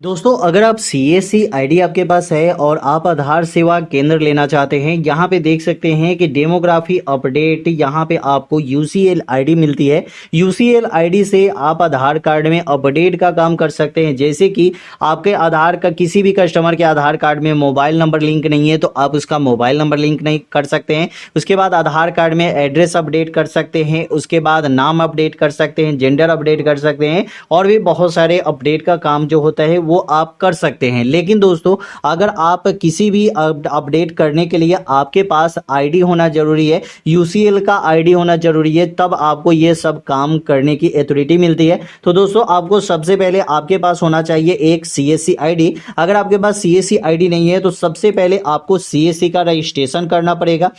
दोस्तों अगर आप CSC आईडी आपके पास है और आप आधार सेवा केंद्र लेना चाहते हैं, यहाँ पे देख सकते हैं कि डेमोग्राफी अपडेट यहाँ पे आपको UCL आईडी मिलती है। UCL आईडी से आप आधार कार्ड में अपडेट का काम कर सकते हैं। जैसे कि आपके आधार का किसी भी कस्टमर के आधार कार्ड में मोबाइल नंबर लिंक नहीं है तो आप उसका मोबाइल नंबर लिंक नहीं कर सकते हैं। उसके बाद आधार कार्ड में एड्रेस अपडेट कर सकते हैं, उसके बाद नाम अपडेट कर सकते हैं, जेंडर अपडेट कर सकते हैं और भी बहुत सारे अपडेट का काम जो होता है वो आप कर सकते हैं। लेकिन दोस्तों अगर आप किसी भी अपडेट करने के लिए आपके पास आईडी होना जरूरी है, UCL का आईडी होना जरूरी है, तब आपको ये सब काम करने की अथॉरिटी मिलती है। तो दोस्तों आपको सबसे पहले आपके पास होना चाहिए एक CSC आईडी। अगर आपके पास CSC आईडी नहीं है तो सबसे पहले आपको CSC का रजिस्ट्रेशन करना पड़ेगा।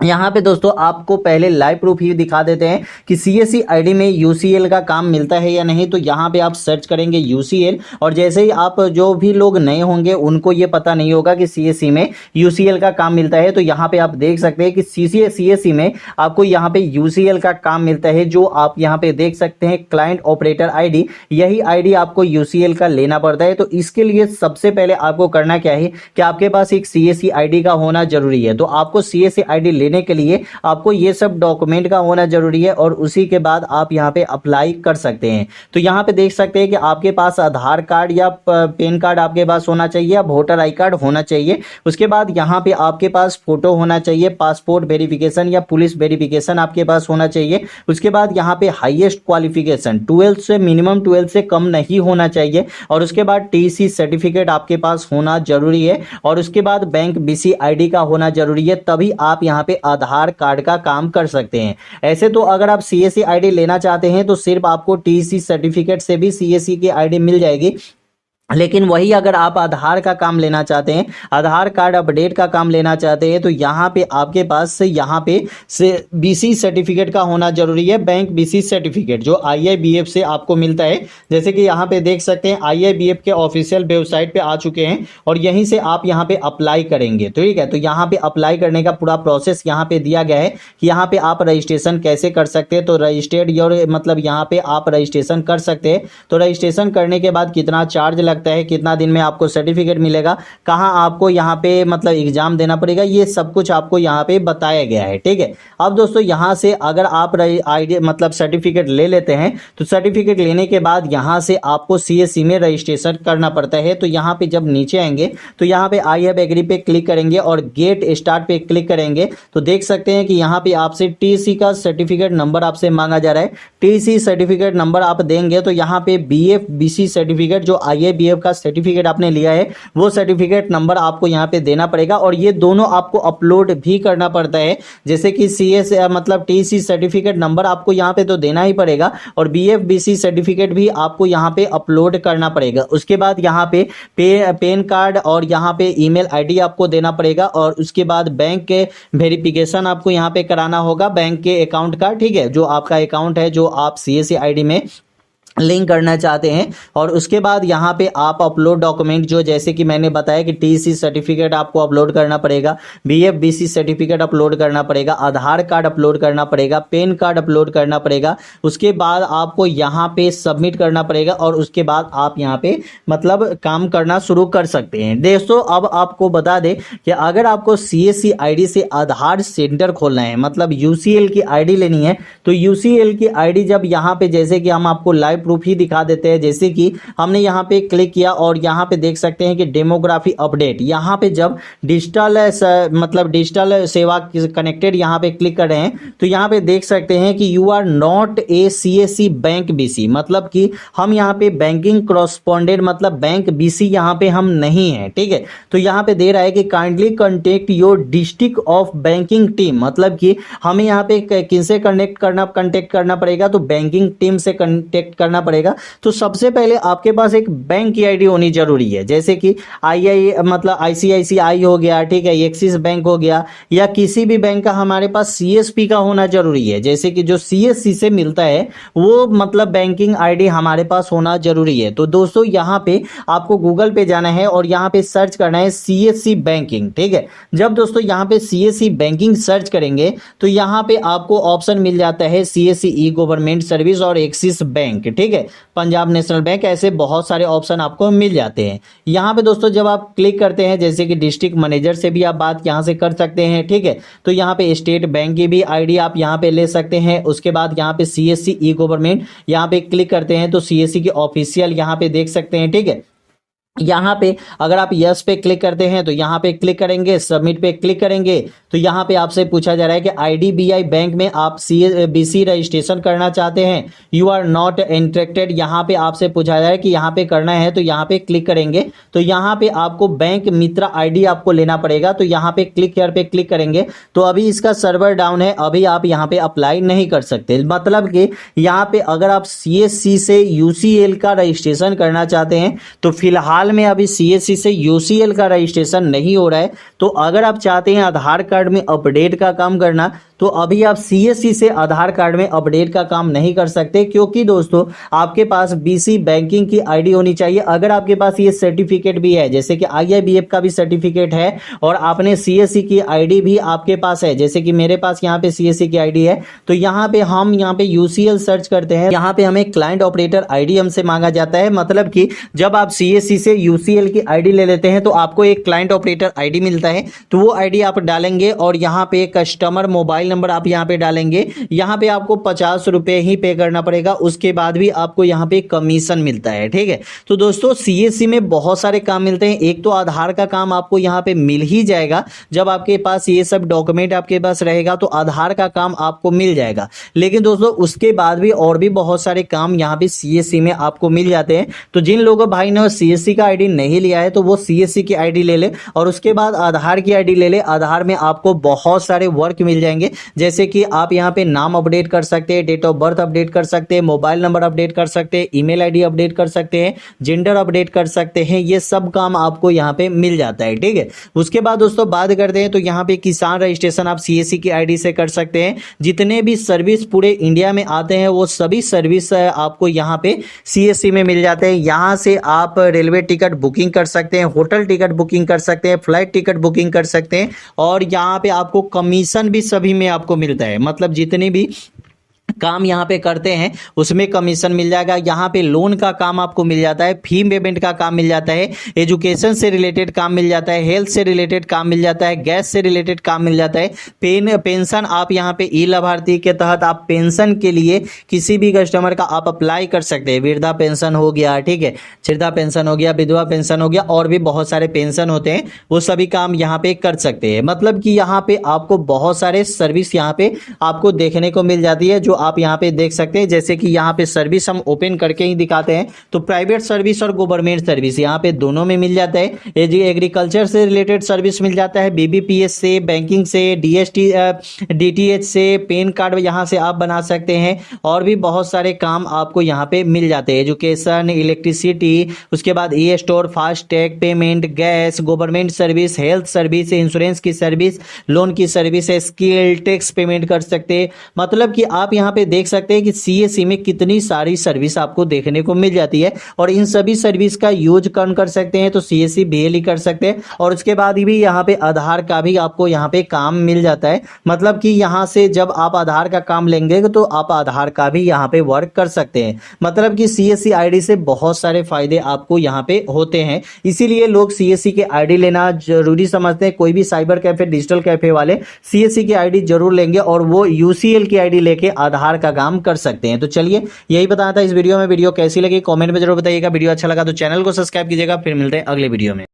यहाँ पे दोस्तों आपको पहले लाइव प्रूफ ही दिखा देते हैं कि CSC आईडी में UCL का काम मिलता है या नहीं। तो यहाँ पे आप सर्च करेंगे UCL और जैसे ही आप जो भी लोग नए होंगे उनको ये पता नहीं होगा कि CSC में UCL का काम मिलता है। तो यहाँ पे आप देख सकते हैं कि CSC में आपको यहाँ पे UCL का काम मिलता है, जो आप यहाँ पे देख सकते हैं क्लाइंट ऑपरेटर आईडी। यही आईडी आपको UCL का लेना पड़ता है। तो इसके लिए सबसे पहले आपको करना क्या है कि आपके पास एक CSC आईडी का होना जरूरी है। तो आपको CSC आईडी के लिए आपको ये सब डॉक्यूमेंट का होना जरूरी है और उसी के बाद आप यहाँ पे अप्लाई कर सकते हैं। तो यहाँ पे देख सकते हैं कि आपके पास आधार कार्ड या पैन कार्ड आपके पास होना चाहिए या वोटर आई कार्ड होना चाहिए। उसके बाद यहाँ पे आपके पास फोटो होना चाहिए, पासपोर्ट वेरिफिकेशन या पुलिस वेरिफिकेशन आपके पास होना चाहिए। उसके बाद यहाँ पे हाईएस्ट क्वालिफिकेशन 12 से मिनिमम 12 से कम नहीं होना चाहिए और उसके बाद TC सर्टिफिकेट आपके पास होना जरूरी है और उसके बाद बैंक BC आईडी का होना जरूरी है। तभी आप यहाँ पे आधार कार्ड का काम कर सकते हैं। ऐसे तो अगर आप CSC आईडी लेना चाहते हैं तो सिर्फ आपको TC सर्टिफिकेट से भी CSC की आईडी मिल जाएगी। लेकिन वही अगर आप आधार का काम लेना चाहते हैं, आधार कार्ड अपडेट का काम लेना चाहते हैं, तो यहाँ पे आपके पास यहाँ पे BC सर्टिफिकेट का होना जरूरी है। बैंक BC सर्टिफिकेट जो IIBF से आपको मिलता है। जैसे कि यहाँ पे देख सकते हैं IIBF के ऑफिशियल वेबसाइट पे आ चुके हैं और यहीं से आप यहाँ पे अप्लाई करेंगे। तो ठीक है, तो यहाँ पे अप्लाई करने का पूरा प्रोसेस यहाँ पे दिया गया है कि यहाँ पे आप रजिस्ट्रेशन कैसे कर सकते हैं। तो रजिस्टर्ड योर मतलब यहाँ पे आप रजिस्ट्रेशन कर सकते हैं। तो रजिस्ट्रेशन करने के बाद कितना चार्ज लगता है, कितना दिन में आपको सर्टिफिकेट मिलेगा, कहां आपको यहां पे मतलब एग्जाम देना पड़ेगा, ये सब कुछ आपको यहां पे बताया गया है। ठीक है, अब दोस्तों यहां से अगर आप आईडी मतलब सर्टिफिकेट ले लेते हैं तो सर्टिफिकेट लेने के बाद यहां से आपको CSC में रजिस्ट्रेशन करना पड़ता है। तो यहां पे जब नीचे आएंगे तो यहां पे आई हैव एग्री पे क्लिक करेंगे और गेट स्टार्ट पे क्लिक करेंगे तो देख सकते हैं कि यहां पे आपसे TC का सर्टिफिकेट नंबर आपसे मांगा जा रहा है। TC सर्टिफिकेट नंबर आप देंगे तो यहां पे BF BC सर्टिफिकेट जो IIBF का सर्टिफिकेट आपने लिया है वो सर्टिफिकेट नंबर आपको यहां पे देना पड़ेगा और ये दोनों आपको अपलोड भी करना पड़ता है। जैसे कि CS मतलब TC सर्टिफिकेट नंबर आपको यहां पे तो देना ही पड़ेगा और BF BC सर्टिफिकेट भी आपको यहां पे अपलोड करना पड़ेगा। उसके बाद यहां पे पैन कार्ड और यहां पे ईमेल आईडी आपको देना पड़ेगा और उसके बाद बैंक के वेरिफिकेशन आपको यहां पे कराना होगा, बैंक के अकाउंट का। ठीक है, जो आपका अकाउंट है जो आप CSC आईडी में लिंक करना चाहते हैं और उसके बाद यहाँ पे आप अपलोड डॉक्यूमेंट जो जैसे कि मैंने बताया कि TC सर्टिफिकेट आपको अपलोड करना पड़ेगा, BF BC सर्टिफिकेट अपलोड करना पड़ेगा, आधार कार्ड अपलोड करना पड़ेगा, पैन कार्ड अपलोड करना पड़ेगा। उसके बाद आपको यहाँ पे सबमिट करना पड़ेगा और उसके बाद आप यहाँ पे मतलब काम करना शुरू कर सकते हैं। दोस्तों अब आपको बता दें कि अगर आपको CSC आईडी से आधार सेंटर खोलना है मतलब UCL की आईडी लेनी है तो UCL की आईडी जब यहाँ पे जैसे कि हम आपको लाइव प्रूफ ही दिखा देते हैं। जैसे कि हमने यहाँ पे क्लिक किया और यहाँ पे देख सकते हैं कि डेमोग्राफी अपडेट, यहाँ पे जब डिजिटल मतलब डिजिटल सेवा कनेक्टेड यहाँ पे क्लिक कर रहे हैं तो यहाँ पे देख सकते हैं कि you are not a CSC bank BC मतलब कि हम यहाँ पे बैंकिंग कॉरेस्पॉन्डेंट मतलब बैंक BC यहाँ पे हम नहीं है। ठीक है, तो यहाँ पे दे रहा है कि kindly contact your district of banking team मतलब कि हमें यहाँ पे किनसे कनेक्ट करना पड़ेगा तो बैंकिंग टीम से कनेक्ट करना पड़ेगा। तो सबसे पहले आपके पास एक बैंक की आईडी होनी जरूरी है। जैसे कि मतलब ICICI हो गया, ठीक है, एक्सिस बैंक हो गया या किसी भी बैंक का हमारे पास CSP का होना जरूरी है। जैसे कि जो CSC से मिलता है वो मतलब बैंकिंग आईडी हमारे पास होना जरूरी है। तो दोस्तों यहाँ पे आपको गूगल पे जाना है और यहाँ पे सर्च करना है CSC बैंकिंग। ठीक है, जब दोस्तों यहाँ पे CSC बैंकिंग सर्च करेंगे तो यहाँ पे आपको ऑप्शन मिल जाता है CSC ई गवर्नमेंट सर्विस और एक्सिस बैंक। ठीक है, पंजाब नेशनल बैंक, ऐसे बहुत सारे ऑप्शन आपको मिल जाते हैं। यहाँ पे दोस्तों जब आप क्लिक करते हैं, जैसे कि डिस्ट्रिक्ट मैनेजर से भी आप बात यहाँ से कर सकते हैं, ठीक है। तो यहाँ पे स्टेट बैंक की भी आईडी आप यहाँ पे ले सकते हैं। उसके बाद यहाँ पे CSC ई गवर्नमेंट, यहाँ पे क्लिक करते हैं तो CSC की ऑफिशियल यहाँ पे देख सकते हैं, ठीक है। यहाँ पे अगर आप यस पे क्लिक करते हैं तो यहाँ पे क्लिक करेंगे, सबमिट पे क्लिक करेंगे तो यहाँ पे आपसे पूछा जा रहा है कि IDBI बैंक में आप CBC रजिस्ट्रेशन करना चाहते हैं, यू आर नॉट इंटरेस्टेड, यहाँ पे आपसे पूछा जा रहा है कि यहाँ पे करना है, तो यहाँ पे क्लिक करेंगे तो यहाँ पे आपको बैंक मित्र ID आपको लेना पड़ेगा। तो यहाँ पे क्लिक हियर पे क्लिक करेंगे तो अभी इसका सर्वर डाउन है, अभी आप यहाँ पे अप्लाई नहीं कर सकते। मतलब कि यहाँ पे अगर आप CSC से UCL का रजिस्ट्रेशन करना चाहते हैं तो फिलहाल में अभी CSC से UCL का रजिस्ट्रेशन नहीं हो रहा है। तो अगर आप चाहते हैं आधार कार्ड में अपडेट का काम करना तो अभी आप CSC से आधार कार्ड में अपडेट का काम नहीं कर सकते, क्योंकि दोस्तों आपके पास BC बैंकिंग की आईडी होनी चाहिए। अगर आपके पास ये सर्टिफिकेट भी है, जैसे कि IIBF का भी सर्टिफिकेट है और आपने CSC की आईडी भी आपके पास है, जैसे कि मेरे पास यहाँ पे CSC की आईडी है, तो यहाँ पे हम यहाँ पे UCL सर्च करते हैं, यहाँ पे हमें क्लाइंट ऑपरेटर आईडी हमसे मांगा जाता है। मतलब कि जब आप CSC से UCL की आईडी ले लेते हैं तो आपको एक क्लाइंट ऑपरेटर आईडी मिलता है, तो वो आईडी आप डालेंगे और यहाँ पे कस्टमर मोबाइल नंबर आप यहाँ पे डालेंगे। यहाँ पे आपको 50 रुपए ही पे करना पड़ेगा, उसके बाद भी आपको यहाँ पे कमीशन मिलता है, ठीक है। तो दोस्तों CSC में बहुत सारे काम मिलते हैं। एक तो आधार का काम आपको यहाँ पे मिल ही जाएगा, जब आपके पास ये सब डॉक्यूमेंट आपके पास रहेगा तो आधार का काम आपको मिल जाएगा। लेकिन दोस्तों उसके बाद भी और भी बहुत सारे काम यहाँ पे CSC में आपको मिल जाते हैं। तो जिन लोगों भाई ने CSC का आईडी नहीं लिया है तो वो CSC की आईडी ले ले और उसके बाद आधार की आईडी ले ले। आधार में आपको बहुत सारे वर्क मिल जाएंगे, जैसे कि आप यहाँ पे नाम अपडेट कर सकते हैं, डेट ऑफ बर्थ अपडेट कर सकते हैं, मोबाइल नंबर अपडेट कर सकते हैं, ईमेल आईडी अपडेट कर सकते हैं, जेंडर अपडेट कर सकते हैं। ये सब काम आपको यहाँ पे मिल जाता है, ठीक है। उसके बाद दोस्तों बात करते हैं तो यहाँ पे किसान रजिस्ट्रेशन आप CSC की आईडी से कर सकते हैं। जितने भी सर्विस पूरे इंडिया में आते हैं वो सभी सर्विस आपको यहाँ पे CSC में मिल जाते हैं। यहाँ से आप रेलवे टिकट बुकिंग कर सकते हैं, होटल टिकट बुकिंग कर सकते हैं, फ्लाइट टिकट बुकिंग कर सकते हैं और यहाँ पे आपको कमीशन भी सभी में आपको मिलता है। मतलब जितने भी काम यहाँ पे करते हैं उसमें कमीशन मिल जाएगा। यहाँ पे लोन का काम आपको मिल जाता है, फी पेमेंट का काम मिल जाता है, एजुकेशन से रिलेटेड काम मिल जाता है, हेल्थ से रिलेटेड काम मिल जाता है, गैस से रिलेटेड काम मिल जाता है, पेंशन आप यहाँ पे ई लाभार्थी के तहत आप पेंशन के लिए किसी भी कस्टमर का आप अप्लाई कर सकते हैं। वृद्धा पेंशन हो गया, ठीक है, वृद्धा पेंशन हो गया, विधवा पेंशन हो गया और भी बहुत सारे पेंशन होते हैं, वो सभी काम यहाँ पे कर सकते हैं। मतलब कि यहाँ पे आपको बहुत सारे सर्विस यहाँ पे आपको देखने को मिल जाती है, जो आप यहाँ पे देख सकते हैं। जैसे कि यहाँ पे सर्विस हम ओपन करके ही दिखाते हैं तो प्राइवेट सर्विस और गवर्नमेंट सर्विस यहाँ पे दोनों में मिल जाता है। एग्रीकल्चर से रिलेटेड सर्विस मिल जाता है, BBPS से, बैंकिंग से, DTH से, पैन कार्ड यहाँ से आप बना सकते हैं और भी बहुत सारे काम आपको यहाँ पे मिल जाते हैं। एजुकेशन, इलेक्ट्रिसिटी, उसके बाद e store, fast tag payment, gas, government service, health service, insurance की सर्विस, लोन की सर्विस है, स्किल टैक्स पेमेंट कर सकते हैं। मतलब कि आप यहाँ पे देख सकते हैं कि CSC में कितनी सारी सर्विस आपको देखने को मिल जाती है और इन सभी सर्विस का यूज कर सकते हैं तो CSC BL कर सकते हैं। और उसके बाद भी यहाँ पे आधार का भी आपको यहाँ पे काम मिल जाता है। मतलब कि यहाँ से जब आप आधार का काम लेंगे तो आप आधार का भी यहाँ पे वर्क कर सकते हैं। मतलब कि CSC आईडी से बहुत सारे फायदे आपको यहाँ पे होते हैं, इसीलिए लोग CSC के आईडी लेना जरूरी समझते हैं। कोई भी साइबर कैफे, डिजिटल कैफे वाले CSC की आईडी जरूर लेंगे और वो UCL की आईडी लेके आधार का काम कर सकते हैं। तो चलिए यही बताना था इस वीडियो में। वीडियो कैसी लगी कमेंट में जरूर बताइएगा। वीडियो अच्छा लगा तो चैनल को सब्सक्राइब कीजिएगा। फिर मिलते हैं अगले वीडियो में।